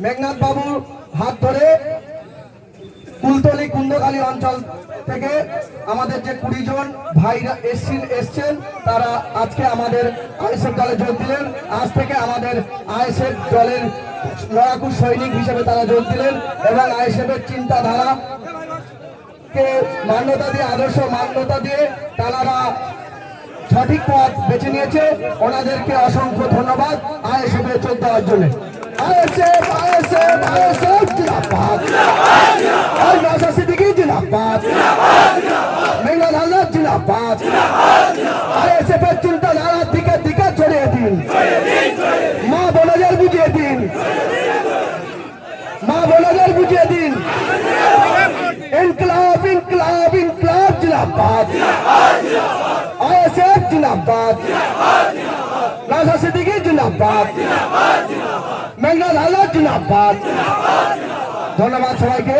মেঘনাথ বাবুর হাত ধরে কুলতলি কুন্দকালী অঞ্চল থেকে আমাদের যে 20 জন ভাইরা এসছেন তারা আজকে আমাদের আইএসএফ দলে যোগ দিলেন। আজ থেকে আমাদের আইএসএফ দলের লড়াকু সৈনিক হিসেবে তারা যোগ দিলেন এবং আইএসএফের চিন্তাধারা কে মান্যতা দিয়ে, আদর্শ মান্যতা দিয়ে তারা সঠিক পথ বেছে নিয়েছে। ওনাদেরকে অসংখ্য ধন্যবাদ আইএসএফে যোগ দেওয়ার জন্য। আইএসএফ আইএসএফ আইএসএফ জিন্দাবাদ, নওশাদ সিদ্দিকী জিন্দাবাদ, মেঘনাথ হালদার জিন্দাবাদ। আইএসএফ এর চিন্তাধারা দিকে দিকে ছড়িয়ে দিন, মা বোনদের বুঝিয়ে দিন, মা বোনদের বুঝিয়ে দিন। ইনকলাব ইনকলাব ইনকলাব জিন্দাবাদ, আইএসএফ জিন্দাবাদ, নওশাদ সিদ্দিকী জিন্দাবাদ, মেঘনাথ হালদার জিন্দাবাদ। ধন্যবাদ সবাইকে।